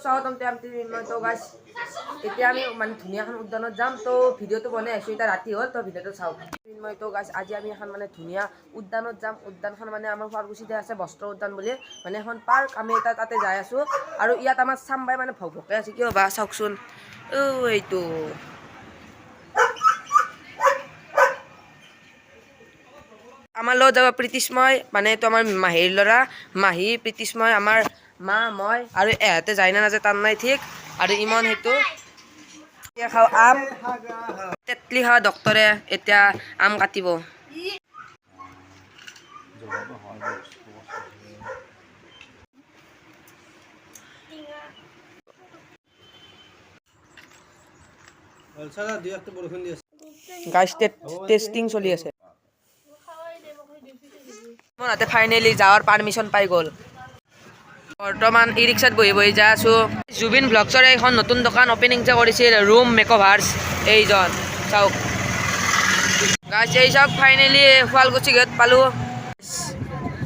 স্বাগতম তো গাইছ এতিয়া আমি মানে ধুনীয়াখন উদ্যানত যাম তো ভিডিঅ'টো বনাই আছোঁ এতিয়া ৰাতি হ'ল তো ভিডিঅ'টো চাওক তো গাইছ আজি আমি এখন মানে ধুনীয়া উদ্যানত যাম উদ্যানখন মানে আমাৰ শুৱালকুছিতে আছে বস্ত্ৰ উদ্যান বুলি মানে এখন পাৰ্ক আমি এটা তাতে যাই আছোঁ আৰু ইয়াত আমাৰ চামবাই মানে ভক ভকে আছে কিয় বা চাওকচোন এইটো আমাৰ লগত যাব প্ৰীতিস্ময় মানে এইটো আমাৰ মাহীৰ ল'ৰা মাহী প্ৰীতিস্ময় আমাৰ মা মই আৰু এহঁতে যায় না নাযায় তাৰ নাই ঠিক আৰু ইমান সেইটো এতিয়া খাওঁ আম তেতলি খাওঁ ডক্তৰে এতিয়া আম কাটিব গাইছ টেষ্টিং চলি আছে মোৰ হাতে ফাইনেলি যাৱাৰ পাৰ্মিশ্যন পাই গ'ল বৰ্তমান ই ৰিক্সাত বহি বহি যাই আছোঁ জুবিন ব্লগছৰ এখন নতুন দোকান অপেনিং যে কৰিছিল ৰুম মেকঅভাৰ্ছ এইজন চাওক গাইছ এই চাওক ফাইনেলি শুৱালকুছি গেট পালোঁ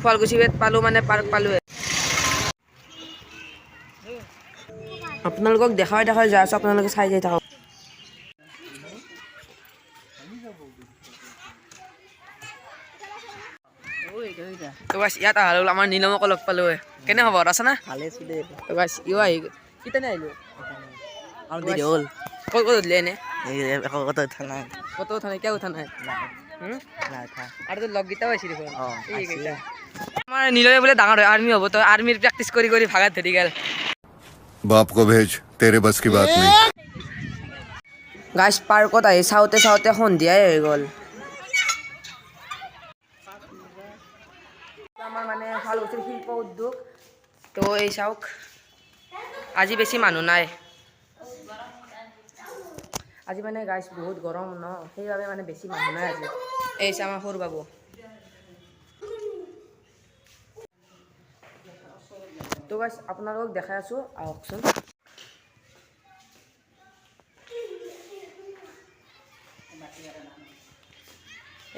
শুৱালকুছি গেট পালোঁ মানে পাৰ্ক পালোঁ আপোনালোকক দেখাই দেখাই যাই আছোঁ আপোনালোকে চাই যাই থাকক তো গাইছ ইয়াত আহাৰ হ'ল আমাৰ নীলমকো লগ পালোঁ কেনে খবৰ আছে না ভালে আছোঁ দে তো গাইছ ইও আহি কেতিয়ানে আহিলোঁ আৰু দেৰি হ'ল ক'ত ক'ত উঠিলে এনে ক'ত উঠা নাই কিয় উঠা নাই আৰু তোৰ লগকেইটাও আহিছে দেখোন এইকেইটা আমাৰ নীলমে বোলে ডাঙৰ হয় আৰ্মি হ'ব তো আৰ্মিৰ প্ৰেক্টিচ কৰি কৰি ভাগাত ধৰি গ'ল बाप को भेज तेरे बस की बात नहीं গাইছ পাৰ্কত আহি চাওঁতে চাওঁতে সন্ধিয়াই হৈ গ'ল আমাৰ মানে শুৱালকুছিৰ শিল্প উদ্যোগ তো এই চাওক আজি বেছি মানুহ নাই আজি মানে গাইছ বহুত গৰম ন সেইবাবে মানে বেছি মানুহ নাই আজি এই চাওক আমাৰ সৰু বাবু তো গাইছ আপোনালোকক দেখাই আছোঁ আহকচোন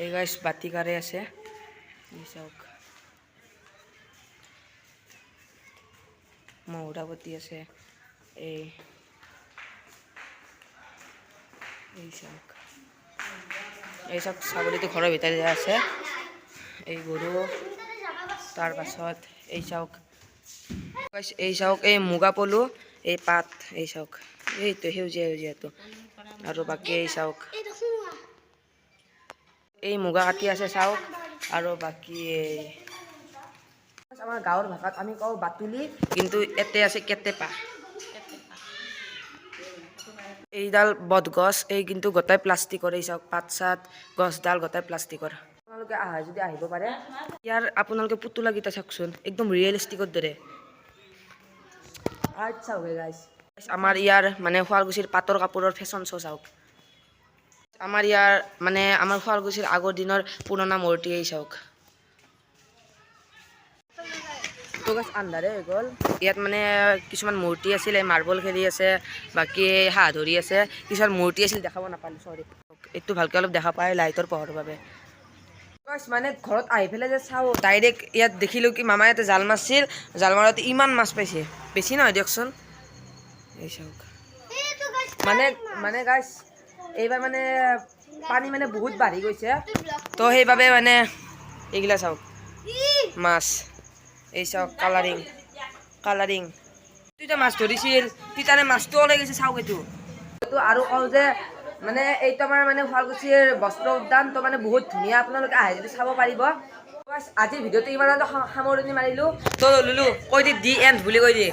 এই গাইছ বাতিকাৰে আছে এই চাওক মহুৰাবতী আছে এই চাওক ছাগলীটো ঘৰৰ ভিতৰতে আছে এই গৰু তাৰপাছত এই চাওক এই মুগা পলু এই পাত এই চাওক এইটো সেউজীয়া সেউজীয়াটো আৰু বাকী এই চাওক এই মুগা কাটি আছে চাওক আৰু বাকী আমাৰ গাঁৱৰ ভাষাত আমি কওঁ বাতুলি কিন্তু এতে আছে কেটেপা এইডাল বটগছ এই কিন্তু গোটাই প্লাষ্টিকৰ এই চাওক পাত চাত গছডাল গোটাই প্লাষ্টিকৰ আপোনালোকে আহা যদি আহিব পাৰে ইয়াৰ আপোনালোকে পুতলাকেইটা চাওকচোন একদম ৰিয়েলিষ্টিকৰ দৰে আৰ্ট চাওক গাইছ আমাৰ ইয়াৰ মানে শুৱালকুছিৰ পাটৰ কাপোৰৰ ফেশ্বন শ্ব' চাওক আমাৰ ইয়াৰ মানে আমাৰ শুৱালকুছিৰ আগৰ দিনৰ পুৰণা মূৰ্তি এই চাওক তো গাইছ আন্ধাৰে হৈ গ'ল ইয়াত মানে কিছুমান মূৰ্তি আছিলে মাৰ্বল খেলি আছে বাকী হাঁহ ধৰি আছে কিছুমান মূৰ্তি আছিল দেখাব নাপালোঁ চৰি এইটো ভালকৈ অলপ দেখা পায় লাইটৰ পোহৰৰ বাবে গাইছ মানে ঘৰত আহি পেলাই যে চাওঁ ডাইৰেক্ট ইয়াত দেখিলোঁ কি মামাই ইয়াতে জাল মাৰছিল জাল মাৰোঁতে ইমান মাছ পাইছে বেছি নহয় দিয়কচোন এই চাওক মানে গাইছ এইবাৰ মানে পানী মানে বহুত বাঢ়ি গৈছে তো সেইবাবে মানে এইগিলা চাওক মাছ এই চাওক কালাৰিং তেতিয়া মাছ ধৰিছিল তিতানে মাছটো ওলাই গৈছে চাওক এইটো আৰু কওঁ যে মানে এইটো আমাৰ মানে শুৱালকুছিৰ বস্ত্ৰ উদ্যান তো মানে বহুত ধুনীয়া আপোনালোকে আহে যদি চাব পাৰিব আজিৰ ভিডিঅ'টো ইমানতে সামৰণি মাৰিলোঁ তো লুলু কৈ দি এণ্ড বুলি কৈ দি